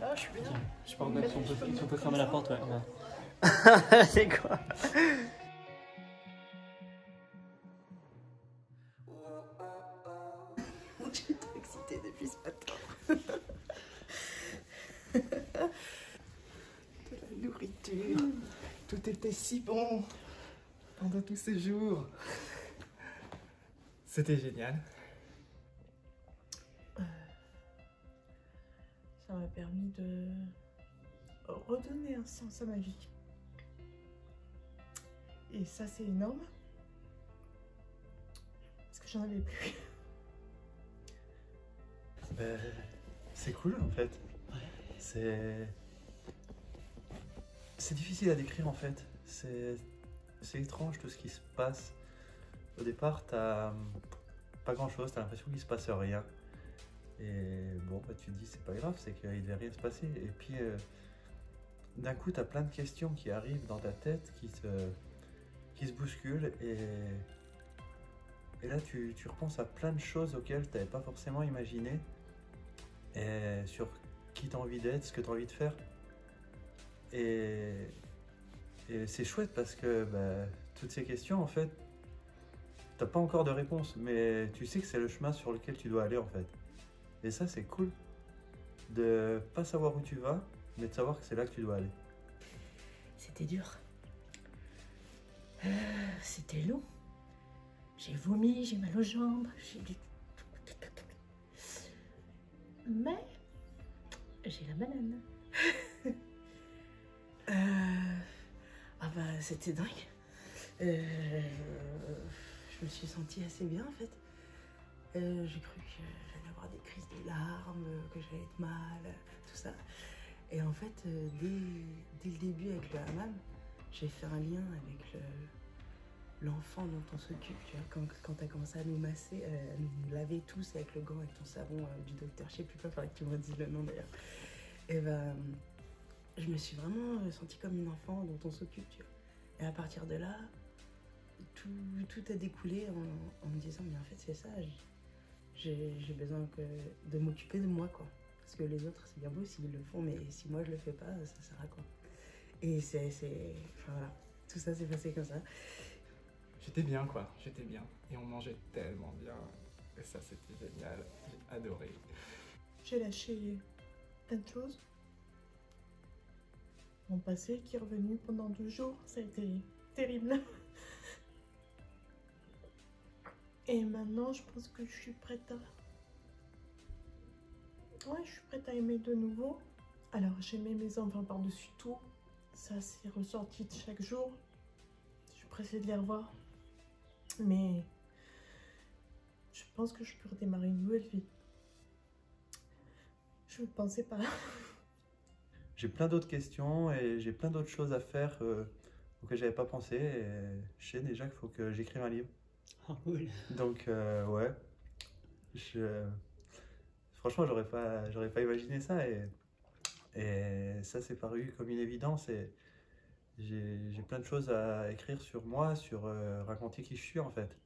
Ah, je suis bien. Je pense que si on peut fermer la porte, ouais. C'est quoi? Je suis trop excitée depuis ce matin. De la nourriture. Tout était si bon pendant tous ces jours. C'était génial. Ça m'a permis de redonner un sens à ma vie. Et ça, c'est énorme. Parce que j'en avais plus. Ben, c'est cool en fait. C'est difficile à décrire en fait. C'est étrange tout ce qui se passe. Au départ, t'as pas grand chose, t'as l'impression qu'il se passe rien. Et bon, bah, tu te dis c'est pas grave, c'est qu'il devait rien se passer. Et puis d'un coup, t'as plein de questions qui arrivent dans ta tête, qui se bousculent. Et là, tu repenses à plein de choses auxquelles tu n'avais pas forcément imaginé. Et sur qui tu as envie d'être, ce que tu as envie de faire. Et c'est chouette parce que bah, toutes ces questions, en fait, tu n'as pas encore de réponse. Mais tu sais que c'est le chemin sur lequel tu dois aller, en fait. Et ça, c'est cool. De pas savoir où tu vas, mais de savoir que c'est là que tu dois aller. C'était dur. C'était long. J'ai vomi, j'ai mal aux jambes, j'ai du... Mais j'ai la banane. Ah bah c'était dingue. Je me suis sentie assez bien en fait. J'ai cru que j'allais avoir des crises de larmes, que j'allais être mal, tout ça. Et en fait, dès le début avec le hammam, j'ai fait un lien avec l'enfant dont on s'occupe, tu vois, quand tu as commencé à nous masser, à nous laver tous avec le gant, avec ton savon du docteur, je sais plus quoi, il faudrait que tu me redises le nom d'ailleurs. Et ben, je me suis vraiment sentie comme une enfant dont on s'occupe, tu vois. Et à partir de là, tout a découlé en me disant, mais en fait c'est ça, j'ai besoin de m'occuper de moi, quoi. Parce que les autres, c'est bien beau s'ils le font, mais si moi je le fais pas, ça sert à quoi. Et enfin voilà, tout ça s'est passé comme ça. J'étais bien quoi, j'étais bien. Et on mangeait tellement bien. Et ça c'était génial, j'ai adoré. J'ai lâché plein de choses. Mon passé qui est revenu pendant 2 jours, ça a été terrible. Et maintenant, je pense que je suis prête à... Ouais, je suis prête à aimer de nouveau. Alors, j'aimais mes enfants par-dessus tout. Ça s'est ressorti de chaque jour. Je suis pressée de les revoir. Mais je pense que je peux redémarrer une nouvelle vie. Je ne pensais pas. J'ai plein d'autres questions et j'ai plein d'autres choses à faire auxquelles j'avais pas pensé. Et je sais déjà qu'il faut que j'écrive un livre. Oh, cool. Donc ouais, franchement j'aurais pas imaginé ça et ça c'est paru comme une évidence et j'ai plein de choses à écrire sur moi, sur raconter qui je suis en fait.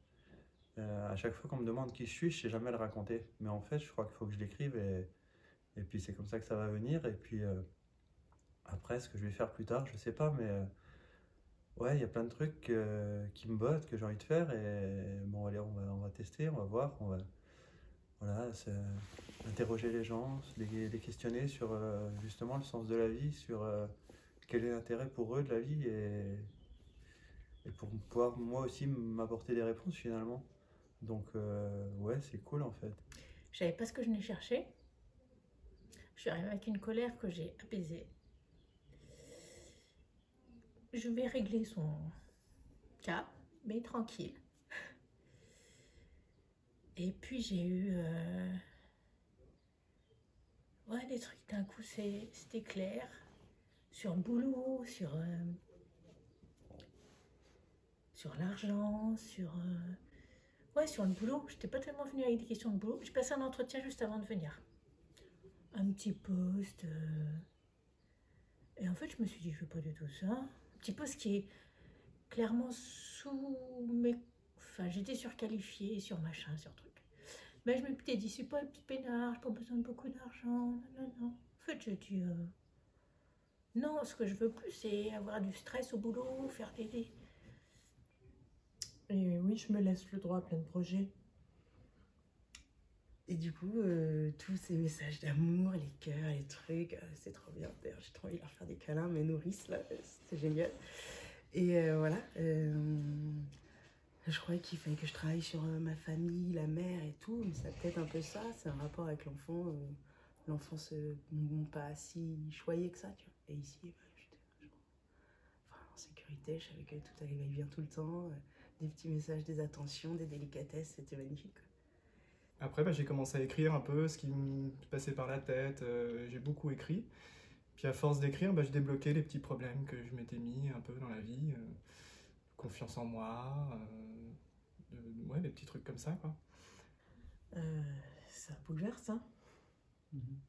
À chaque fois qu'on me demande qui je suis, je sais jamais le raconter. Mais en fait je crois qu'il faut que je l'écrive et puis c'est comme ça que ça va venir et puis après ce que je vais faire plus tard je sais pas mais ouais, il y a plein de trucs qui me bottent, que j'ai envie de faire et bon allez, on va tester, on va voir, voilà, interroger les gens, les questionner sur justement le sens de la vie, sur quel est l'intérêt pour eux de la vie et pour pouvoir moi aussi m'apporter des réponses finalement. Donc ouais, c'est cool en fait. Je savais pas ce que je n'ai cherché. Je suis arrivée avec une colère que j'ai apaisée. Je vais régler son cas, mais tranquille. Et puis j'ai eu ouais, des trucs d'un coup, c'était clair. Sur le boulot, sur l'argent, ouais, sur le boulot. J'étais pas tellement venue avec des questions de boulot. J'ai passé un entretien juste avant de venir. Un petit poste. Et en fait, je me suis dit, je veux pas du tout ça. Un petit poste qui est clairement sous mes... Enfin, j'étais surqualifiée sur machin, sur truc. Mais je m'étais dit, c'est pas le petit peinard, j'ai pas besoin de beaucoup d'argent. Non, non, non. En fait, je dis non, ce que je veux plus, c'est avoir du stress au boulot, faire des... Et oui, je me laisse le droit à plein de projets. Et du coup, tous ces messages d'amour, les cœurs, les trucs, c'est trop bien. D'ailleurs, j'ai trop envie de leur faire des câlins, mes nourrices, là, c'est génial. Et voilà, je croyais qu'il fallait que je travaille sur ma famille, la mère et tout, mais c'est peut-être un peu ça, c'est un rapport avec l'enfant. L'enfant se pas si choyé que ça, tu vois. Et ici, bah, j'étais enfin, en sécurité, je savais que tout allait bien tout le temps, des petits messages, des attentions, des délicatesses, c'était magnifique, quoi. Après, bah, j'ai commencé à écrire un peu ce qui me passait par la tête. J'ai beaucoup écrit. Puis à force d'écrire, bah, je débloquais les petits problèmes que je m'étais mis un peu dans la vie. Confiance en moi, ouais, des petits trucs comme ça, quoi. Ça bouleverse, hein. Mhm.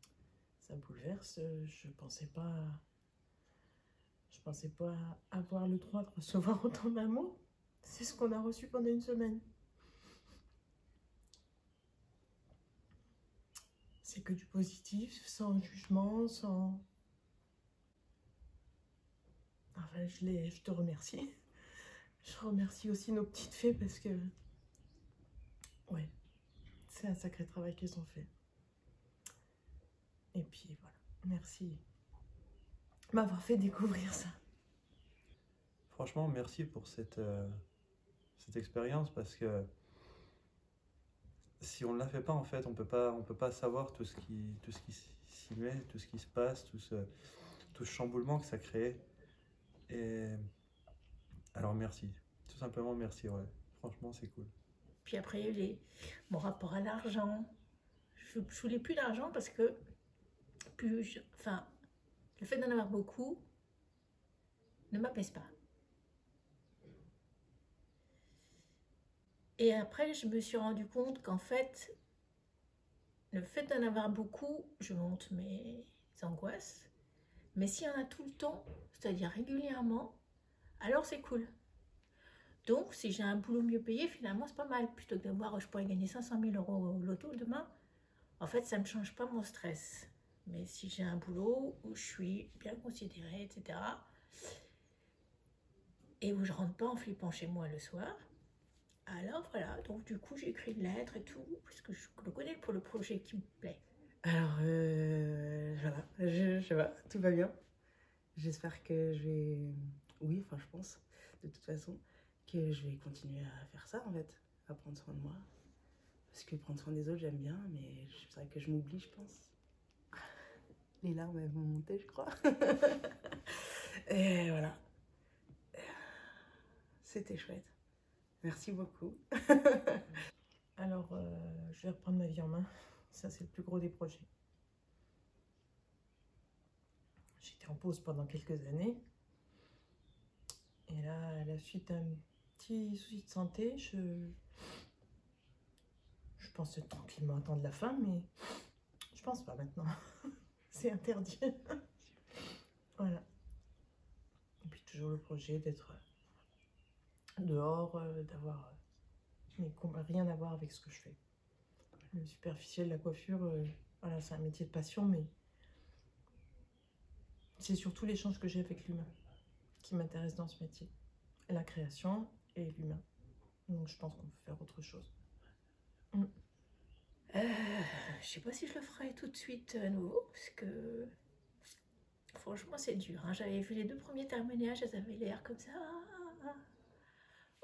Ça bouleverse. Je pensais pas avoir le droit de recevoir autant d'amour. C'est ce qu'on a reçu pendant une semaine. C'est que du positif, sans jugement, sans... Enfin, je te remercie. Je remercie aussi nos petites fées parce que... Ouais, c'est un sacré travail qu'elles ont fait. Et puis voilà, merci de m'avoir fait découvrir ça. Franchement, merci pour cette expérience parce que si on ne la fait pas, en fait, on peut pas savoir tout ce qui s'y met, tout ce qui se passe, tout ce chamboulement que ça crée. Et alors merci, tout simplement merci, ouais. Franchement, c'est cool. Puis après, il y a eu mon rapport à l'argent. Je voulais plus d'argent parce que enfin, le fait d'en avoir beaucoup ne m'apaise pas. Et après, je me suis rendu compte qu'en fait, le fait d'en avoir beaucoup, je monte mes angoisses. Mais s'il y en a tout le temps, c'est-à-dire régulièrement, alors c'est cool. Donc, si j'ai un boulot mieux payé, finalement, c'est pas mal. Plutôt que de voir, je pourrais gagner 500 000 € au loto demain, en fait, ça ne me change pas mon stress. Mais si j'ai un boulot où je suis bien considérée, etc., et où je rentre pas en flippant chez moi le soir, alors voilà, donc du coup j'ai écrit une lettre et tout, parce que je le connais pour le projet qui me plaît. Alors, voilà, je sais pas, tout va bien. J'espère que je vais... Oui, enfin, je pense, de toute façon, que je vais continuer à faire ça, en fait, à prendre soin de moi. Parce que prendre soin des autres, j'aime bien, mais c'est vrai que je m'oublie, je pense. Les larmes, elles vont monter, je crois. Et voilà. C'était chouette. Merci beaucoup. Alors, je vais reprendre ma vie en main. Ça, c'est le plus gros des projets. J'étais en pause pendant quelques années. Et là, à la suite d'un petit souci de santé, je pensais tranquillement attendre la fin, mais je pense pas maintenant. C'est interdit. Voilà. Et puis toujours le projet d'être dehors, d'avoir... mais rien à voir avec ce que je fais. Le superficiel, la coiffure, voilà, c'est un métier de passion, mais c'est surtout l'échange que j'ai avec l'humain qui m'intéresse dans ce métier. La création et l'humain. Donc je pense qu'on peut faire autre chose. Je sais pas si je le ferai tout de suite à nouveau, parce que franchement c'est dur, hein. J'avais vu les 2 premiers témoignages, elles avaient l'air comme ça.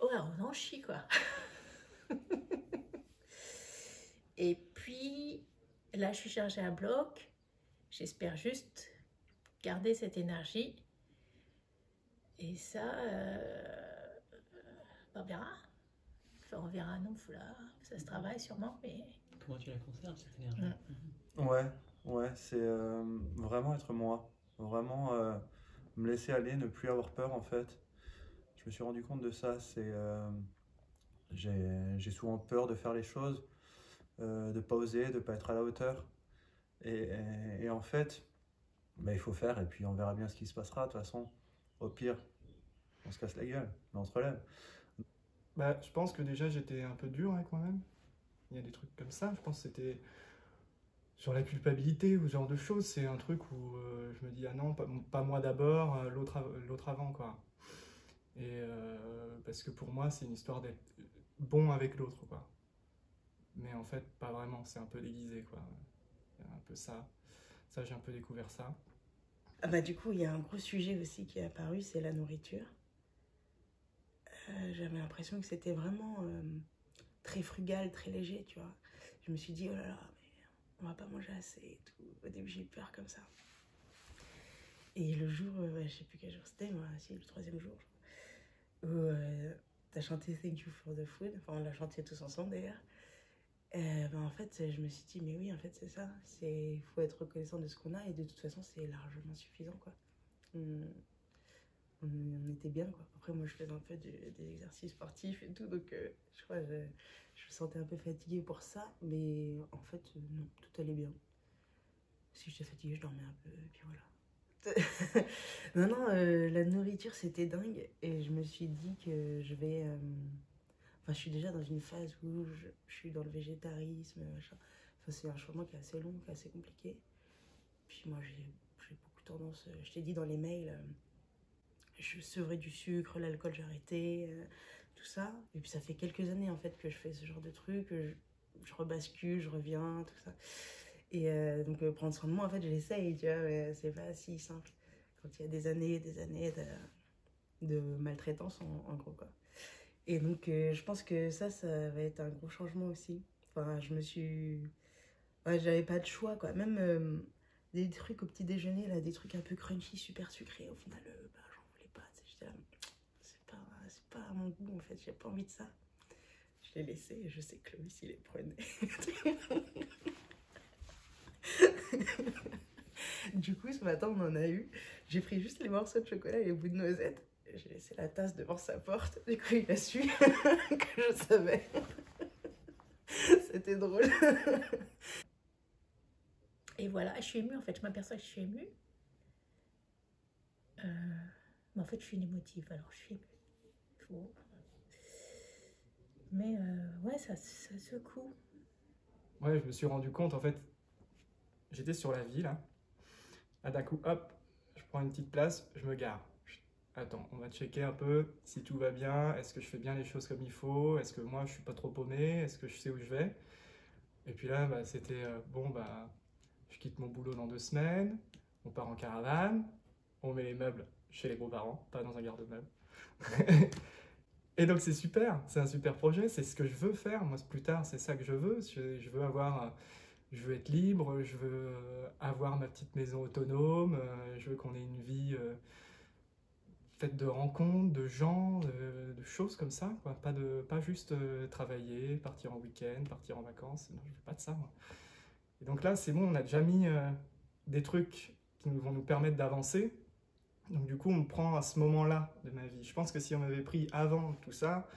Ouais, on en chie quoi. Et puis là je suis chargée à bloc, j'espère juste garder cette énergie. Et ça, on verra. Enfin, on verra, non, ça se travaille sûrement, mais... Comment tu la conserves, cette énergie? Ouais, c'est vraiment être moi. Vraiment me laisser aller, ne plus avoir peur en fait. Je me suis rendu compte de ça. J'ai souvent peur de faire les choses, de pas oser, de pas être à la hauteur. Et en fait, bah, il faut faire et puis on verra bien ce qui se passera. De toute façon, au pire, on se casse la gueule, mais on se relève. Bah, je pense que déjà j'étais un peu dur avec moi-même. Il y a des trucs comme ça. Je pense que c'était... sur la culpabilité ou ce genre de choses, c'est un truc où je me dis ah non, pas moi d'abord, l'autre avant quoi. Et parce que pour moi c'est une histoire d'être bon avec l'autre quoi. Mais en fait pas vraiment, c'est un peu déguisé quoi. C'est un peu ça. Ça j'ai un peu découvert ça. Ah bah du coup il y a un gros sujet aussi qui est apparu, c'est la nourriture. J'avais l'impression que c'était vraiment très frugal, très léger, tu vois. Je me suis dit oh là là, mais on va pas manger assez et tout. Au début j'ai eu peur comme ça. Et le jour, je sais plus quel jour c'était, moi, c'est le 3e jour, où t'as chanté Thank You for the Food, enfin on l'a chanté tous ensemble d'ailleurs. En fait, je me suis dit, mais oui, en fait, c'est ça, il faut être reconnaissant de ce qu'on a, et de toute façon, c'est largement suffisant, quoi. On était bien, quoi. Après, moi, je faisais un peu des exercices sportifs et tout, donc je crois que je me sentais un peu fatiguée pour ça, mais en fait, non, tout allait bien. Si j'étais fatiguée, je dormais un peu, et puis voilà. Non, la nourriture c'était dingue et je me suis dit que je vais. Enfin, je suis déjà dans une phase où je suis dans le végétarisme, machin. Enfin, c'est un changement qui est assez long, qui est assez compliqué. Puis moi j'ai beaucoup tendance. Je t'ai dit dans les mails, je sevrais du sucre, l'alcool j'ai arrêté, tout ça. Et puis ça fait quelques années en fait que je fais ce genre de trucs, je rebascule, je reviens, tout ça. Et donc prendre soin de moi, en fait, j'essaye, tu vois, mais c'est pas si simple. Quand il y a des années de maltraitance, en gros, quoi. Et donc, je pense que ça va être un gros changement aussi. Enfin, je me suis... Ouais, j'avais pas de choix, quoi. Même des trucs au petit déjeuner, là, des trucs un peu crunchy, super sucrés, au final, bah, j'en voulais pas. J'étais là, c'est pas à mon goût, en fait, j'ai pas envie de ça. Je l'ai laissé et je sais que Clovis, il les prenait. Du coup, ce matin, on en a eu. J'ai pris juste les morceaux de chocolat et les bouts de noisette. J'ai laissé la tasse devant sa porte. Du coup, il a su que je savais. C'était drôle. Et voilà, je suis émue en fait, je m'aperçois que je suis émue. Mais en fait, je suis une émotive, alors je suis émue. Mais ouais, ça secoue. Ouais, je me suis rendu compte en fait, j'étais sur la vie là. Là d'un coup, hop, je prends une petite place, je me gare. Attends, on va checker un peu si tout va bien, est-ce que je fais bien les choses comme il faut, est-ce que moi je suis pas trop paumé, est-ce que je sais où je vais. Et puis là, bah, c'était bon, bah, je quitte mon boulot dans 2 semaines, on part en caravane, on met les meubles chez les beaux-parents, pas dans un garde-meubles. Et donc c'est super, c'est un super projet, c'est ce que je veux faire, moi plus tard, c'est ça que je veux. Je veux avoir, je veux être libre, je veux avoir ma petite maison autonome, je veux qu'on ait une vie faite de rencontres, de gens, de choses comme ça, quoi. Pas juste travailler, partir en week-end, partir en vacances, non, je veux pas de ça, moi. Et donc là, c'est bon, on a déjà mis des trucs qui vont nous permettre d'avancer. Donc du coup, on prend à ce moment-là de ma vie. Je pense que si on m'avait pris avant tout ça,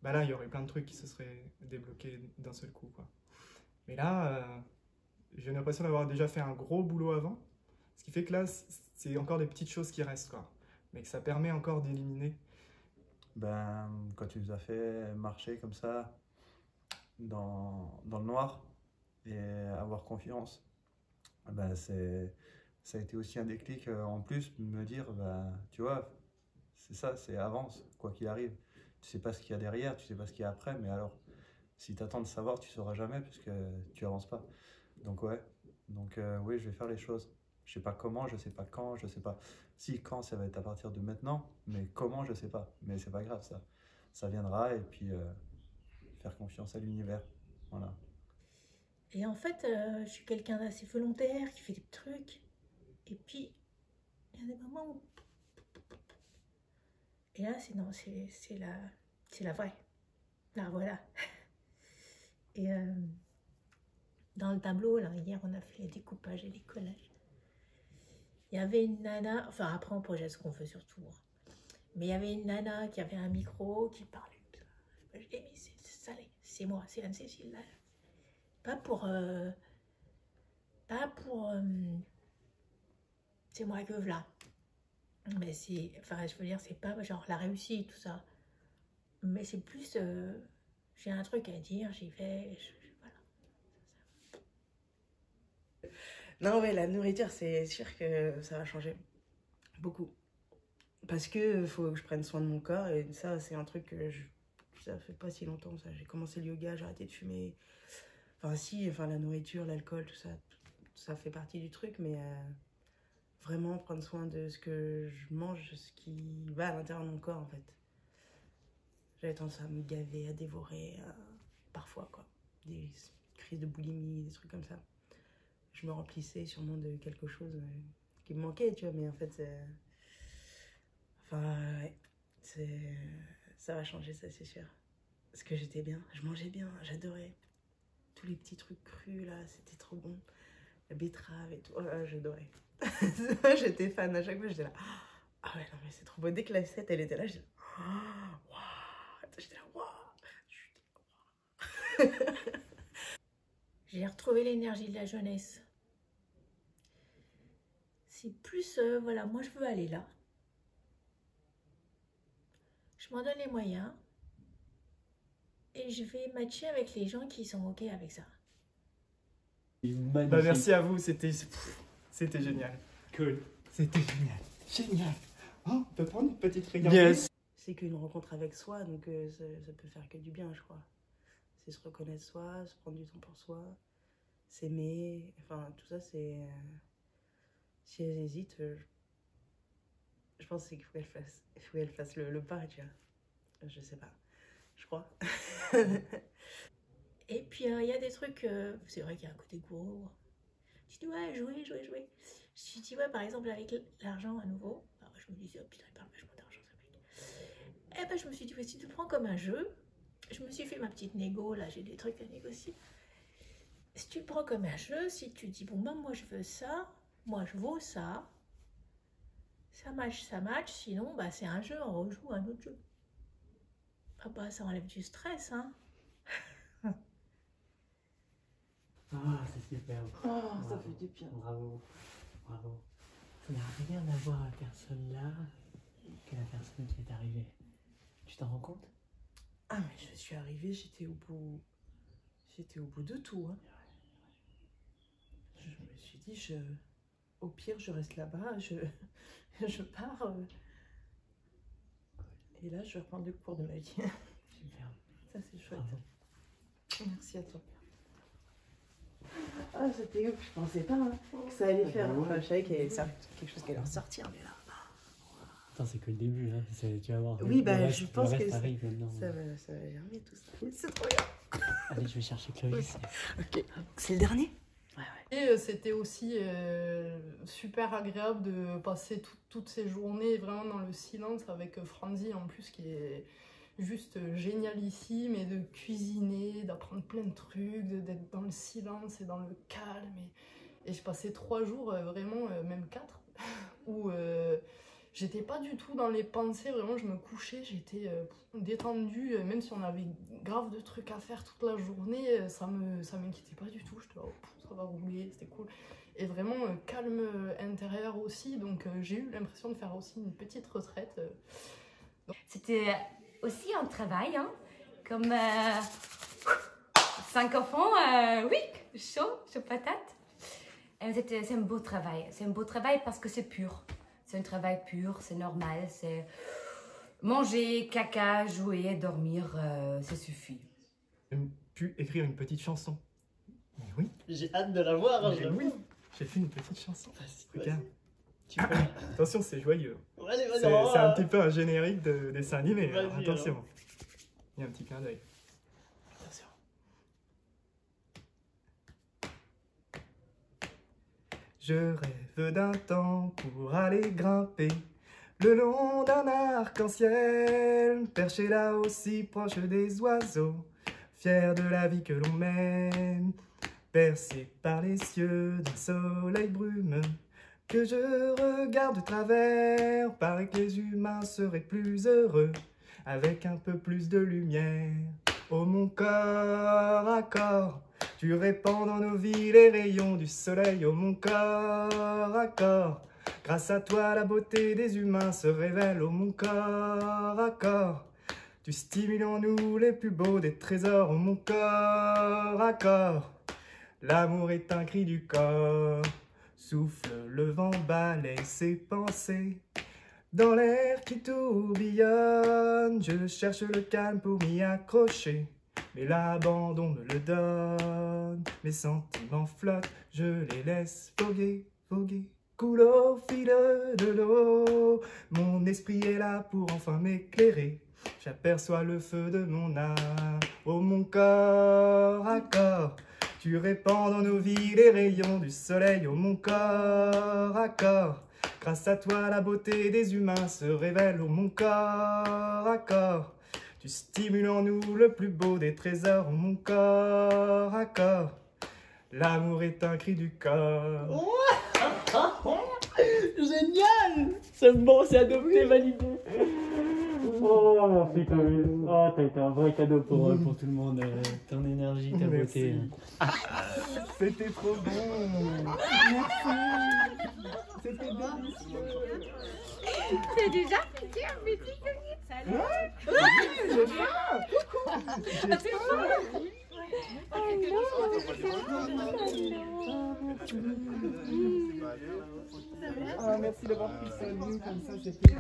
bah là, il y aurait plein de trucs qui se seraient débloqués d'un seul coup, quoi. Mais là, j'ai l'impression d'avoir déjà fait un gros boulot avant. Ce qui fait que là, c'est encore des petites choses qui restent, quoi. Mais que ça permet encore d'éliminer. Ben, quand tu nous as fait marcher comme ça dans le noir et avoir confiance, ben ça a été aussi un déclic en plus de me dire, ben, tu vois, c'est ça, c'est avance, quoi qu'il arrive. Tu sais pas ce qu'il y a derrière, tu sais pas ce qu'il y a après, mais alors, si tu attends de savoir, tu sauras jamais puisque tu avances pas. Donc ouais, donc oui, je vais faire les choses. Je sais pas comment, je sais pas quand, je sais pas si quand ça va être à partir de maintenant, mais comment je sais pas. Mais c'est pas grave ça, ça viendra et puis faire confiance à l'univers. Voilà. Et en fait, je suis quelqu'un d'assez volontaire, qui fait des trucs. Et puis, il y a des moments où... Et là, c'est la vraie. Là, voilà. Et dans le tableau, là, hier, on a fait les découpages et les collages. Il y avait une nana, enfin après on projette ce qu'on veut surtout, hein. Mais il y avait une nana qui avait un micro, qui parlait. Je l'ai mis, c'est c'est moi, c'est Anne-Cécile. Pas pour... c'est moi que là. Mais c'est... Enfin, je veux dire, c'est pas genre la réussite, tout ça. Mais c'est plus... j'ai un truc à dire, j'y vais, voilà. Non, ouais, la nourriture, c'est sûr que ça va changer beaucoup. Parce que faut que je prenne soin de mon corps et ça, c'est un truc que ça fait pas si longtemps, ça. J'ai commencé le yoga, j'ai arrêté de fumer. Enfin, si, enfin, la nourriture, l'alcool, tout ça, ça fait partie du truc, mais vraiment prendre soin de ce que je mange, ce qui va à l'intérieur de mon corps, en fait. J'avais tendance à me gaver, à dévorer, parfois, quoi. Des crises de boulimie, des trucs comme ça. Je me remplissais sûrement de quelque chose qui me manquait, tu vois, mais en fait, enfin, ouais, ça va changer, ça, c'est sûr. Parce que j'étais bien, je mangeais bien, j'adorais. Tous les petits trucs crus, là, c'était trop bon. La betterave et tout, oh, j'adorais. J'étais fan, à chaque fois, j'étais là. Ah ouais, non, mais c'est trop beau. Dès que l'assiette, elle était là, j'étais là. Waouh! J'étais là, waouh! J'ai retrouvé l'énergie de la jeunesse. C'est plus, voilà, moi je veux aller là. Je m'en donne les moyens. Et je vais matcher avec les gens qui sont OK avec ça. Magnifique. Bah, merci à vous, c'était génial. Cool. C'était génial. Génial. Oh, on peut prendre une petite fréquence. Yes. C'est qu'une rencontre avec soi, donc ça peut faire que du bien, je crois. C'est se reconnaître soi, se prendre du temps pour soi, s'aimer, enfin tout ça c'est... si elles hésitent, je pense qu'il faut qu'elles fassent le pas, tu vois. Je sais pas, je crois. Et puis il y a des trucs, c'est vrai qu'il y a un côté gourou. Tu dis ouais, jouer. Je dis ouais, par exemple avec l'argent à nouveau. Alors, je me disais, oh putain, il parle vachement d'argent, ça fait. Et ben je me suis dit, si tu le prends comme un jeu, je me suis fait ma petite négo, là j'ai des trucs à négocier. Si tu le prends comme un jeu, si tu dis, bon ben moi je veux ça, moi je vaux ça, ça match, sinon bah c'est un jeu, on rejoue un autre jeu. Ah bah ça enlève du stress, hein. Ah, c'est super. Oh, ça fait du bien. Bravo. Bravo. Ça n'a rien à voir la personne là que la personne qui est arrivée. Tu t'en rends compte? Ah mais je suis arrivée, j'étais au bout de tout, hein. Je me suis dit, au pire je reste là-bas, je pars. Et là je vais reprendre le cours de ma vie. Super. Ça c'est chouette. Bravo. Merci à toi. Ah, c'était ouf, je pensais pas que ça allait faire. Enfin, je savais qu'il y avait quelque chose qui allait ressortir, mais là. Attends, c'est que le début, hein. Tu vas voir. Oui, bah, le reste, je pense le reste que arrive maintenant. ça va germer tout ça. C'est trop bien. Allez, je vais chercher Clovis. Ok. C'est le dernier? Et c'était aussi super agréable de passer toutes ces journées vraiment dans le silence avec Franzi en plus qui est juste génialissime, et de cuisiner, d'apprendre plein de trucs, d'être dans le silence et dans le calme. Et je passais 3 jours, vraiment, même 4, où j'étais pas du tout dans les pensées, vraiment je me couchais, j'étais détendue, même si on avait grave de trucs à faire toute la journée, ça m'inquiétait pas du tout, j'étais là, ça va rouler, c'était cool. Et vraiment calme intérieur aussi, donc j'ai eu l'impression de faire aussi une petite retraite. C'était aussi un travail, hein, comme 5 enfants, oui, chaud patate. C'est un beau travail, parce que c'est pur. C'est un travail pur, c'est normal, c'est manger, caca, jouer, dormir, ça suffit. J'ai même pu écrire une petite chanson. Mais oui, J'ai hâte de la voir. mais oui, j'ai fait une petite chanson. Vas-y, Regarde. tu peux. Attention, c'est joyeux. Allez, C'est un petit peu un générique de dessin animé. Vas-y, Alors, attention. alors. Il y a un petit clin d'œil. Attention. Je rêve d'un temps pour aller grimper le long d'un arc-en-ciel, perché là aussi proche des oiseaux, fier de la vie que l'on mène, percé par les cieux d'un soleil brumeux que je regarde de travers. Paraît que les humains seraient plus heureux avec un peu plus de lumière. Oh mon corps à corps, tu répands dans nos vies les rayons du soleil. Oh mon corps à corps, grâce à toi la beauté des humains se révèle. Oh mon corps à corps, tu stimules en nous les plus beaux des trésors. Oh mon corps à corps, l'amour est un cri du corps. Souffle, le vent balaye ses pensées. Dans l'air qui tourbillonne, je cherche le calme pour m'y accrocher. Mais l'abandon me le donne. Mes sentiments flottent, je les laisse voguer, voguer. Coule au fil de l'eau. Mon esprit est là pour enfin m'éclairer. J'aperçois le feu de mon âme. Oh mon corps à corps, tu répands dans nos vies les rayons du soleil. Oh mon corps à corps, grâce à toi la beauté des humains se révèle. Oh mon corps à corps, tu stimules en nous le plus beau des trésors. Oh mon corps à corps, l'amour est un cri du corps. Génial! C'est bon, c'est adopté, validé. Oh, merci Camille. Oh, t'as été un vrai cadeau pour tout le monde. Ton énergie, ta beauté. C'était trop bon. Merci. C'était délicieux. C'est déjà fini, petit. Salut. J'ai faim. J'ai faim. Ah, merci d'avoir pris ça de nous comme ça, c'était...